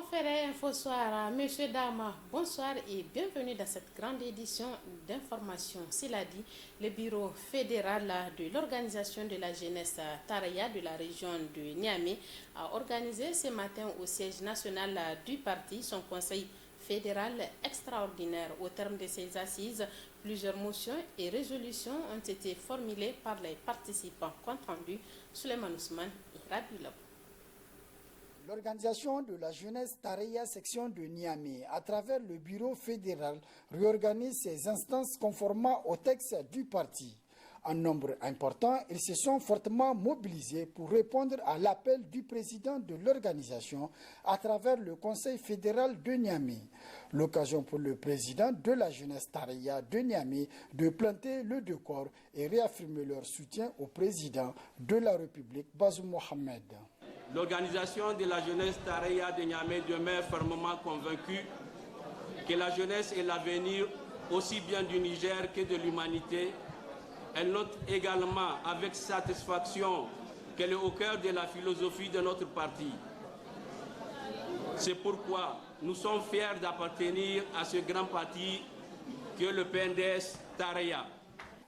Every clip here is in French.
Conféré Info Soir, messieurs, dames, bonsoir et bienvenue dans cette grande édition d'information. Cela dit, le bureau fédéral de l'organisation de la jeunesse Taraya de la région de Niamey a organisé ce matin au siège national du parti son conseil fédéral extraordinaire. Au terme de ces assises, plusieurs motions et résolutions ont été formulées par les participants. Compte rendu, Suleiman Ousmane et Rabi Labo. L'organisation de la jeunesse Tareya section de Niamey, à travers le bureau fédéral, réorganise ses instances conformément au texte du parti. En nombre important, ils se sont fortement mobilisés pour répondre à l'appel du président de l'organisation à travers le Conseil fédéral de Niamey. L'occasion pour le président de la jeunesse Tareya de Niamey de planter le décor et réaffirmer leur soutien au président de la République, Bazoum Mohamed. L'organisation de la jeunesse Tareya de Niamey demeure fermement convaincue que la jeunesse est l'avenir aussi bien du Niger que de l'humanité. Elle note également avec satisfaction qu'elle est au cœur de la philosophie de notre parti. C'est pourquoi nous sommes fiers d'appartenir à ce grand parti que le PNDS Tareya.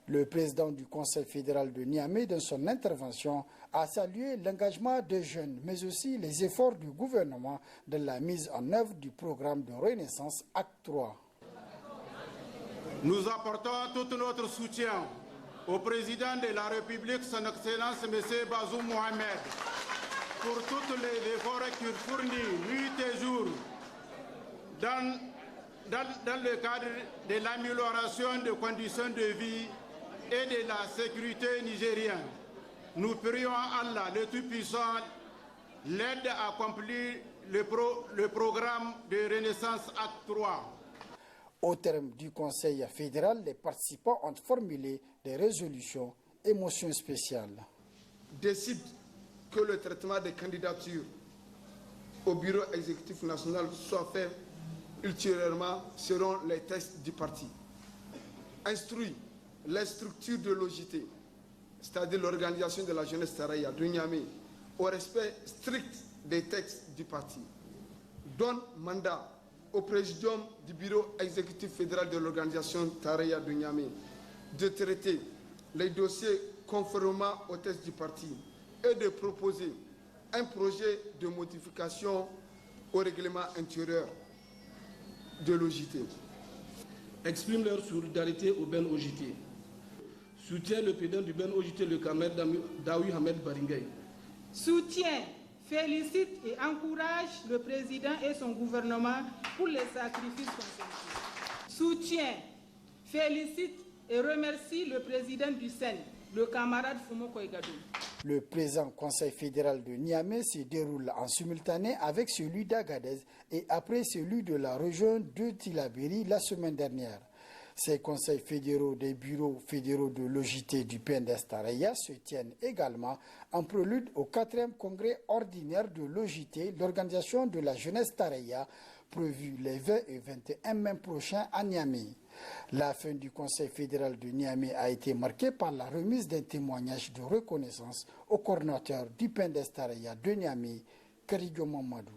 Le président du Conseil fédéral de Niamey, dans son intervention, a salué l'engagement des jeunes, mais aussi les efforts du gouvernement de la mise en œuvre du programme de Renaissance Acte 3. Nous apportons tout notre soutien au président de la République, son Excellence M. Bazoum Mohamed, pour tous les efforts qu'il fournit nuit et jour dans le cadre de l'amélioration des conditions de vie et de la sécurité nigérienne. Nous prions Allah, le Tout-Puissant, l'aide à accomplir le programme de Renaissance Acte 3. Au terme du Conseil fédéral, les participants ont formulé des résolutions et motions spéciales. Décide que le traitement des candidatures au bureau exécutif national soit fait ultérieurement selon les textes du parti. Instruit les structures de l'OJT, c'est-à-dire l'organisation de la jeunesse Tareya de Niamey, au respect strict des textes du parti. Donne mandat au présidium du bureau exécutif fédéral de l'organisation Tareya de Niamey de traiter les dossiers conformément au texte du parti et de proposer un projet de modification au règlement intérieur de l'OJT. Exprime leur solidarité au Ben OJT. Soutient le président du Ben OJT, le Kamer Daoui Hamed Baringay. Soutient, félicite et encourage le président et son gouvernement pour les sacrifices consentis. Soutient, félicite et remercie le président du SEN, le camarade Fumo Koigadou. Le présent Conseil fédéral de Niamey se déroule en simultané avec celui d'Agadez et après celui de la région de Tillabéri la semaine dernière. Ces conseils fédéraux des bureaux fédéraux de l'OJT du PNDS Tareya se tiennent également en prélude au 4e congrès ordinaire de l'OJT, l'organisation de la jeunesse Tareya, prévu les 20 et 21 mai prochains à Niamey. La fin du Conseil fédéral de Niamey a été marquée par la remise d'un témoignage de reconnaissance au coordinateur du PNDS Tareya de Niamey, Karidio Mamadou.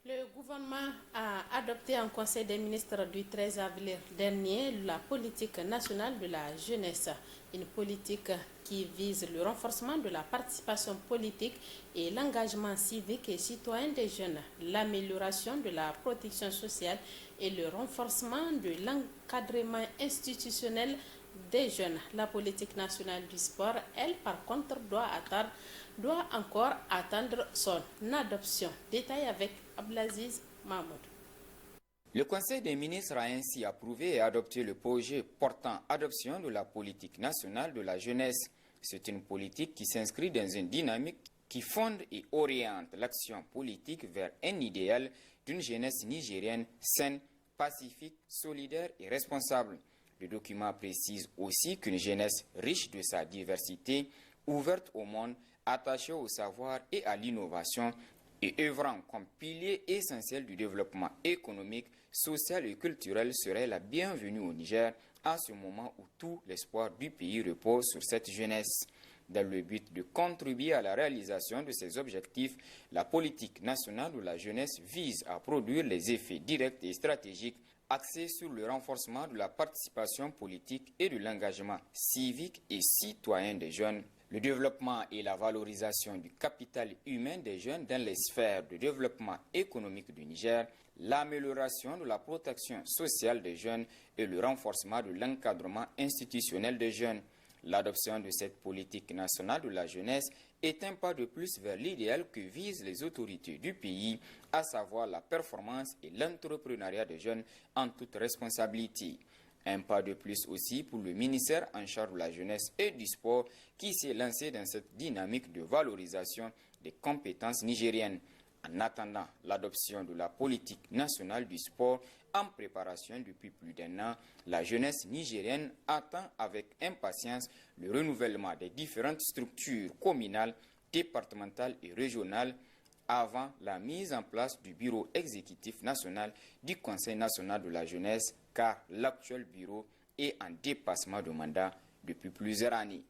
Le gouvernement a adopté en Conseil des ministres du 13 avril dernier la politique nationale de la jeunesse, une politique qui vise le renforcement de la participation politique et l'engagement civique et citoyen des jeunes, l'amélioration de la protection sociale et le renforcement de l'encadrement institutionnel des jeunes. La politique nationale du sport, elle, par contre, doit encore attendre son adoption. Détail avec Abdelaziz Mahmoud. Le Conseil des ministres a ainsi approuvé et adopté le projet portant adoption de la politique nationale de la jeunesse. C'est une politique qui s'inscrit dans une dynamique qui fonde et oriente l'action politique vers un idéal d'une jeunesse nigérienne saine, pacifique, solidaire et responsable. Le document précise aussi qu'une jeunesse riche de sa diversité, ouverte au monde, attachée au savoir et à l'innovation et œuvrant comme pilier essentiel du développement économique, social et culturel serait la bienvenue au Niger à ce moment où tout l'espoir du pays repose sur cette jeunesse. Dans le but de contribuer à la réalisation de ces objectifs, la politique nationale de la jeunesse vise à produire les effets directs et stratégiques axés sur le renforcement de la participation politique et de l'engagement civique et citoyen des jeunes, le développement et la valorisation du capital humain des jeunes dans les sphères de développement économique du Niger, l'amélioration de la protection sociale des jeunes et le renforcement de l'encadrement institutionnel des jeunes. L'adoption de cette politique nationale de la jeunesse est un pas de plus vers l'idéal que visent les autorités du pays, à savoir la performance et l'entrepreneuriat des jeunes en toute responsabilité. Un pas de plus aussi pour le ministère en charge de la jeunesse et du sport qui s'est lancé dans cette dynamique de valorisation des compétences nigériennes. En attendant l'adoption de la politique nationale du sport en préparation depuis plus d'un an, la jeunesse nigérienne attend avec impatience le renouvellement des différentes structures communales, départementales et régionales avant la mise en place du bureau exécutif national du Conseil national de la jeunesse, car l'actuel bureau est en dépassement de mandat depuis plusieurs années.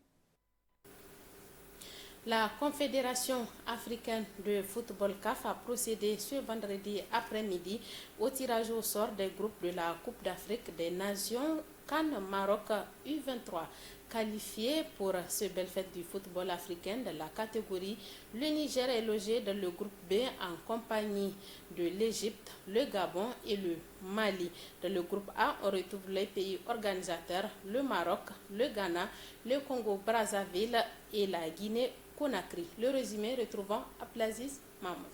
La Confédération africaine de football CAF a procédé ce vendredi après-midi au tirage au sort des groupes de la Coupe d'Afrique des Nations CAN Maroc U23. Qualifié pour ce belle fête du football africain de la catégorie, le Niger est logé dans le groupe B en compagnie de l'Égypte, le Gabon et le Mali. Dans le groupe A, on retrouve les pays organisateurs, le Maroc, le Ghana, le Congo-Brazzaville et la Guinée-Conakry. Le résumé retrouvant Abdelaziz Mahmoud.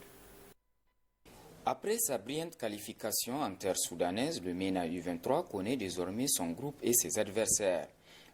Après sa brillante qualification en terre soudanaise, le MENA U23 connaît désormais son groupe et ses adversaires.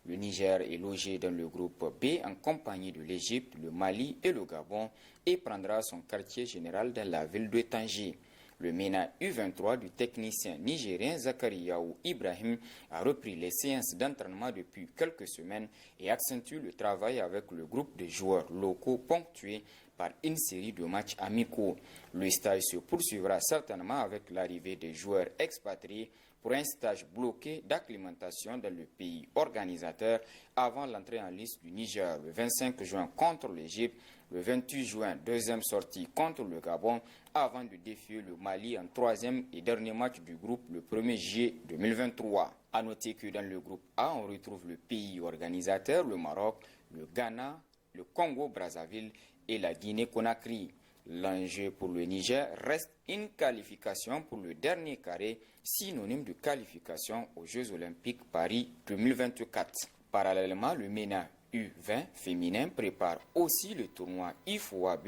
Le Niger est logé dans le groupe B en compagnie de l'Égypte, le Mali et le Gabon et prendra son quartier général dans la ville de Tanger. Le MENA U23 du technicien nigérien Zakariaou Ibrahim a repris les séances d'entraînement depuis quelques semaines et accentue le travail avec le groupe de joueurs locaux ponctués par une série de matchs amicaux. Le stage se poursuivra certainement avec l'arrivée des joueurs expatriés pour un stage bloqué d'acclimatation dans le pays organisateur avant l'entrée en liste du Niger le 25 juin contre l'Égypte, le 28 juin, deuxième sortie contre le Gabon, avant de défier le Mali en troisième et dernier match du groupe le 1er juillet 2023. A noter que dans le groupe A, on retrouve le pays organisateur, le Maroc, le Ghana, le Congo-Brazzaville et la Guinée-Conakry. L'enjeu pour le Niger reste une qualification pour le dernier carré, synonyme de qualification aux Jeux Olympiques Paris 2024. Parallèlement, le MENA U20 féminin prépare aussi le tournoi IFOA B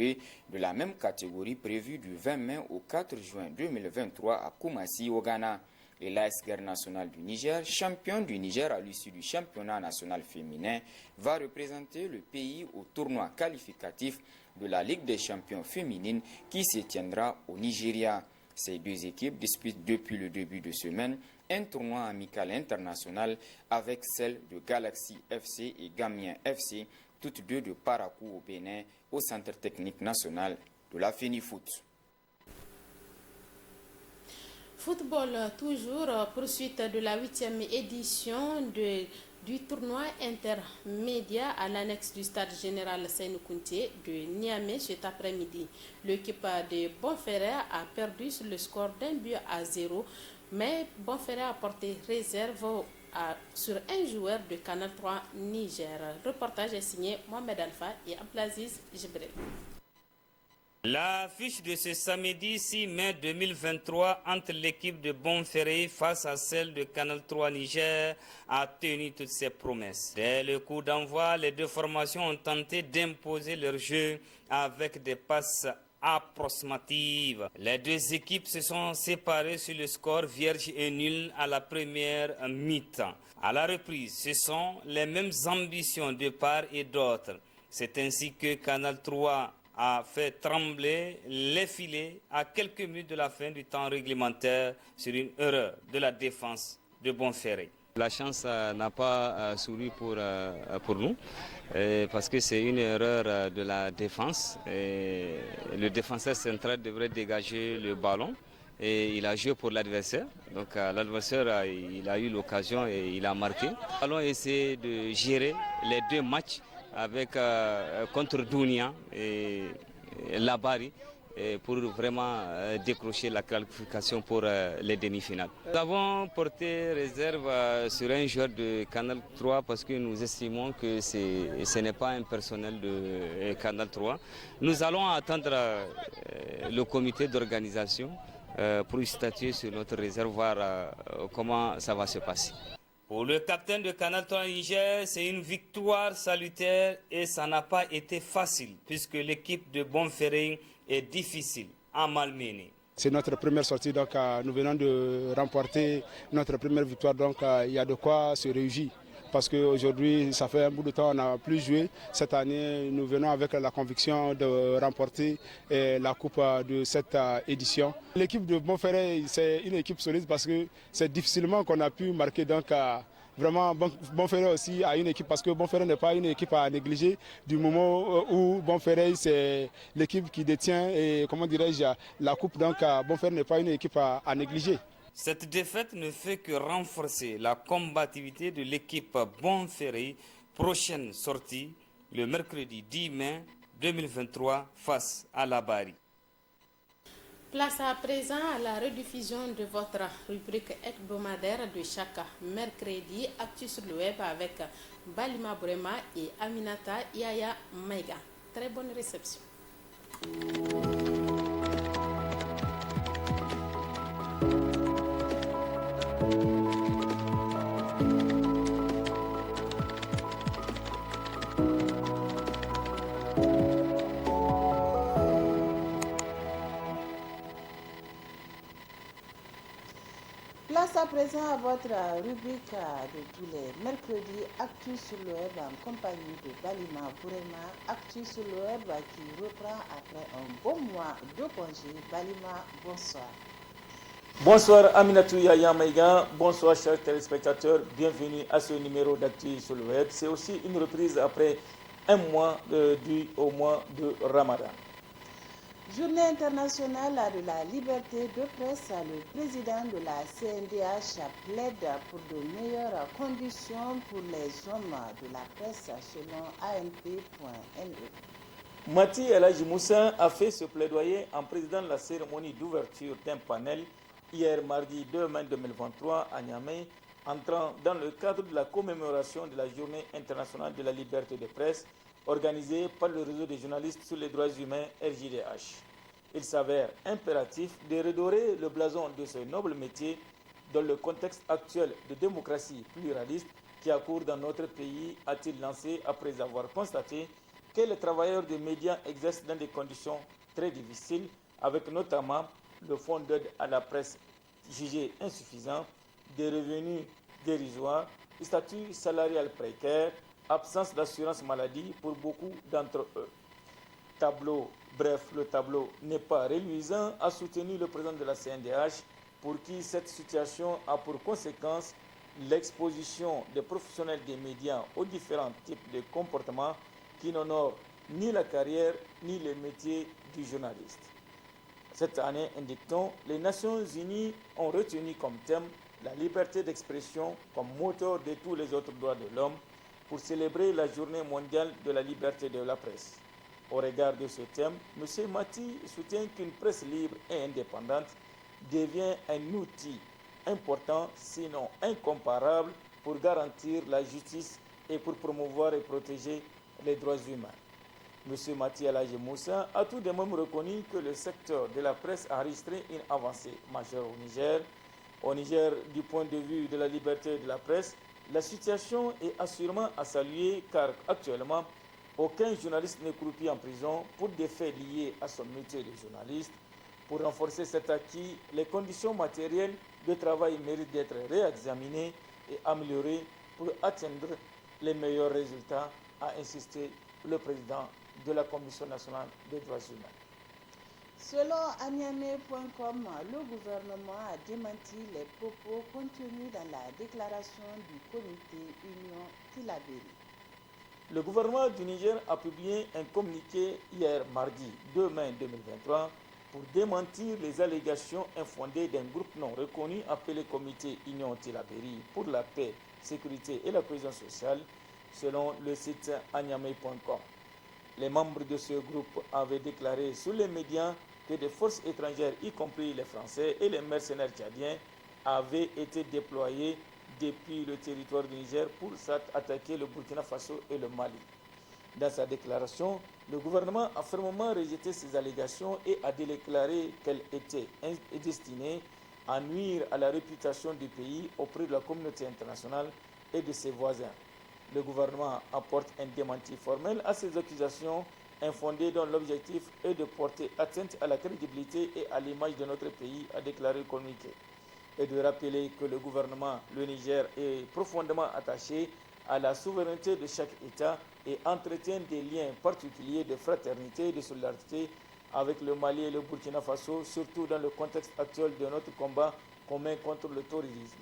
de la même catégorie prévu du 20 mai au 4 juin 2023 à Koumassi au Ghana. Et l'AS Guerre nationale du Niger, champion du Niger à l'issue du championnat national féminin, va représenter le pays au tournoi qualificatif de la Ligue des champions féminines qui se tiendra au Nigeria. Ces deux équipes disputent depuis le début de semaine un tournoi amical international avec celle de Galaxy FC et Gamien FC, toutes deux de Parakou au Bénin, au Centre technique national de la FENIFOOT. Football toujours, poursuite de la 8e édition du tournoi intermédiaire à l'annexe du stade général Seynou Kounté de Niamey cet après-midi. L'équipe de Bonferré a perdu sur le score d'1-0, mais Bonferré a porté réserve sur un joueur de Canal 3 Niger. Le reportage est signé Mohamed Alpha et Abdelaziz Jibril. L'affiche de ce samedi 6 mai 2023 entre l'équipe de Bonferré face à celle de Canal 3 Niger a tenu toutes ses promesses. Dès le coup d'envoi, les deux formations ont tenté d'imposer leur jeu avec des passes approximatives. Les deux équipes se sont séparées sur le score vierge et nul à la première mi-temps. À la reprise, ce sont les mêmes ambitions de part et d'autre. C'est ainsi que Canal 3 a fait trembler les filets à quelques minutes de la fin du temps réglementaire sur une erreur de la défense de Bonferré. La chance n'a pas souri pour nous parce que c'est une erreur de la défense. Et le défenseur central devrait dégager le ballon et il a joué pour l'adversaire. Donc l'adversaire il a eu l'occasion et il a marqué. Nous allons essayer de gérer les deux matchs avec, contre Dounia et Labari pour vraiment décrocher la qualification pour les demi-finales. Nous avons porté réserve sur un joueur de Canal 3 parce que nous estimons que ce n'est pas un personnel de Canal 3. Nous allons attendre le comité d'organisation pour statuer sur notre réserve, voir comment ça va se passer. Pour le capitaine de Canal 3 Niger, c'est une victoire salutaire et ça n'a pas été facile puisque l'équipe de Bonferré est difficile à malmener. C'est notre première sortie, donc nous venons de remporter notre première victoire, donc il y a de quoi se réjouir. Parce qu'aujourd'hui, ça fait un bout de temps qu'on n'a plus joué. Cette année, nous venons avec la conviction de remporter la coupe de cette édition. L'équipe de Bonferré, c'est une équipe solide parce que c'est difficilement qu'on a pu marquer. Donc, vraiment, Bonferré aussi a une équipe parce que Bonferré n'est pas une équipe à négliger du moment où Bonferré, c'est l'équipe qui détient et, comment dirais-je, la coupe. Donc, Bonferré n'est pas une équipe à négliger. Cette défaite ne fait que renforcer la combativité de l'équipe Bonferré. Prochaine sortie le mercredi 10 mai 2023 face à Labari. Place à présent à la rediffusion de votre rubrique hebdomadaire de chaque mercredi, Actu sur le web avec Balima Bourema et Aminata Yaya Maïga. Très bonne réception. Place à présent à votre rubrique de tous les mercredis, Actu sur le web en compagnie de Balima Bourema. Actu sur le web qui reprend après un bon mois de congé. Balima, bonsoir. Bonsoir Aminatou Yaya Maïga, bonsoir chers téléspectateurs, bienvenue à ce numéro d'Actu sur le web. C'est aussi une reprise après un mois dû au mois de Ramadan. Journée internationale de la liberté de presse, le président de la CNDH plaide pour de meilleures conditions pour les hommes de la presse selon ANP.NE. Mati El Hadji Moussa a fait ce plaidoyer en présidant la cérémonie d'ouverture d'un panel hier mardi 2 mai 2023 à Niamey, entrant dans le cadre de la commémoration de la Journée internationale de la liberté de presse organisée par le réseau des journalistes sur les droits humains RJDH. Il s'avère impératif de redorer le blason de ce noble métier dans le contexte actuel de démocratie pluraliste qui accourt dans notre pays, a-t-il lancé après avoir constaté que les travailleurs des médias exercent dans des conditions très difficiles, avec notamment le fonds d'aide à la presse jugé insuffisant, des revenus dérisoires, statut salarial précaire, absence d'assurance maladie pour beaucoup d'entre eux. Le tableau n'est pas reluisant, a soutenu le président de la CNDH, pour qui cette situation a pour conséquence l'exposition des professionnels des médias aux différents types de comportements qui n'honorent ni la carrière ni le métier du journaliste. Cette année, indique-t-on, les Nations Unies ont retenu comme thème la liberté d'expression comme moteur de tous les autres droits de l'homme pour célébrer la journée mondiale de la liberté de la presse. Au regard de ce thème, M. Mati soutient qu'une presse libre et indépendante devient un outil important, sinon incomparable, pour garantir la justice et pour promouvoir et protéger les droits humains. M. Mati El Hadji Moussa a tout de même reconnu que le secteur de la presse a enregistré une avancée majeure au Niger. Au Niger, du point de vue de la liberté de la presse, la situation est assurément à saluer car actuellement, aucun journaliste n'est croupi en prison pour des faits liés à son métier de journaliste. Pour renforcer cet acquis, les conditions matérielles de travail méritent d'être réexaminées et améliorées pour atteindre les meilleurs résultats, a insisté le président de la Commission nationale des droits humains. Selon Aniamey.com, le gouvernement a démenti les propos contenus dans la déclaration du comité Union Tillabéri. Le gouvernement du Niger a publié un communiqué hier mardi 2 mai 2023 pour démentir les allégations infondées d'un groupe non reconnu appelé Comité Union Tillabéri pour la paix, sécurité et la cohésion sociale selon le site anyamey.com. Les membres de ce groupe avaient déclaré sur les médias que des forces étrangères, y compris les Français et les mercenaires tchadiens, avaient été déployés depuis le territoire du Niger pour attaquer le Burkina Faso et le Mali. Dans sa déclaration, le gouvernement a fermement rejeté ces allégations et a déclaré qu'elles étaient destinées à nuire à la réputation du pays auprès de la communauté internationale et de ses voisins. Le gouvernement apporte un démenti formel à ces accusations infondées dont l'objectif est de porter atteinte à la crédibilité et à l'image de notre pays, a déclaré le communiqué, et de rappeler que le gouvernement, le Niger, est profondément attaché à la souveraineté de chaque État et entretient des liens particuliers de fraternité et de solidarité avec le Mali et le Burkina Faso, surtout dans le contexte actuel de notre combat commun contre le terrorisme.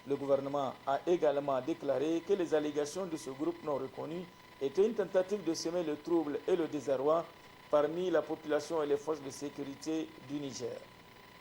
Le gouvernement a également déclaré que les allégations de ce groupe non reconnu étaient une tentative de semer le trouble et le désarroi parmi la population et les forces de sécurité du Niger.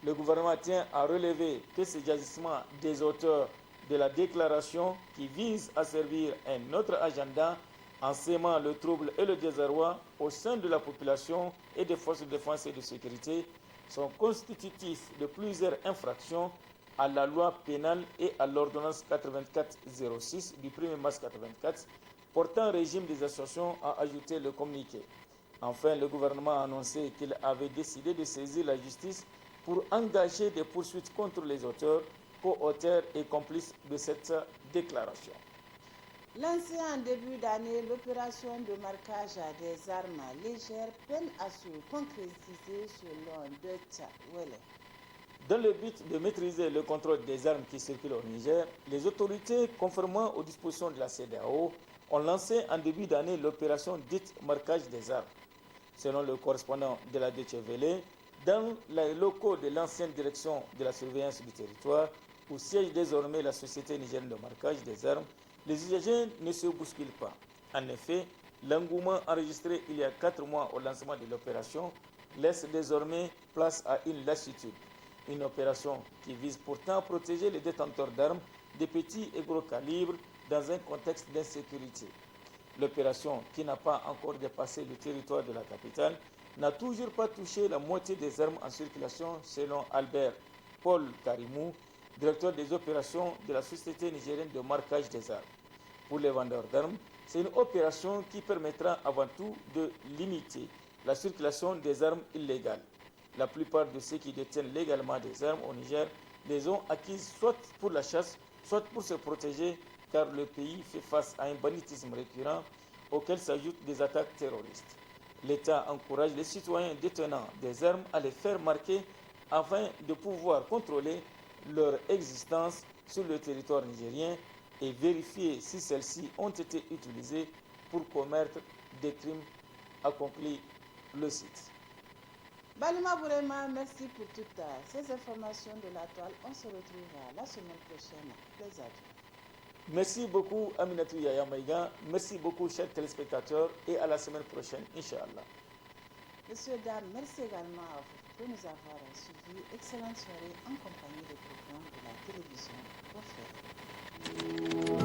Le gouvernement tient à relever que ces agissements des auteurs de la déclaration qui vise à servir un autre agenda en sémant le trouble et le désarroi au sein de la population et des forces de défense et de sécurité sont constitutifs de plusieurs infractions à la loi pénale et à l'ordonnance 84-06 du 1er mars 84 portant régime des associations, a ajouté le communiqué. Enfin, le gouvernement a annoncé qu'il avait décidé de saisir la justice pour engager des poursuites contre les auteurs, co-auteurs et complices de cette déclaration. Lancée en début d'année, l'opération de marquage des armes légères peine à se concrétiser selon Deutsche Welle. Dans le but de maîtriser le contrôle des armes qui circulent au Niger, les autorités, conformément aux dispositions de la CEDEAO, ont lancé en début d'année l'opération dite marquage des armes. Selon le correspondant de la Deutsche Welle, dans les locaux de l'ancienne direction de la surveillance du territoire, où siège désormais la société nigérienne de marquage des armes, les usagers ne se bousculent pas. En effet, l'engouement enregistré il y a 4 mois au lancement de l'opération laisse désormais place à une lassitude. Une opération qui vise pourtant à protéger les détenteurs d'armes des petits et gros calibres dans un contexte d'insécurité. L'opération, qui n'a pas encore dépassé le territoire de la capitale, n'a toujours pas touché la moitié des armes en circulation, selon Albert Paul Karimou, directeur des opérations de la Société nigérienne de marquage des armes. Pour les vendeurs d'armes, c'est une opération qui permettra avant tout de limiter la circulation des armes illégales. La plupart de ceux qui détiennent légalement des armes au Niger les ont acquises soit pour la chasse, soit pour se protéger, car le pays fait face à un banditisme récurrent auquel s'ajoutent des attaques terroristes. L'État encourage les citoyens détenant des armes à les faire marquer afin de pouvoir contrôler leur existence sur le territoire nigérien et vérifier si celles-ci ont été utilisées pour commettre des crimes, accomplit le site. Balima Bourema, merci pour toutes ces informations de la toile. On se retrouve la semaine prochaine. Les adieux. Merci beaucoup Aminatou Yaya Maïga. Merci beaucoup chers téléspectateurs et à la semaine prochaine, Inch'Allah. Messieurs, dames, merci également à vous de nous avoir suivis. Excellente soirée en compagnie des programmes de la télévision. Bonne fête.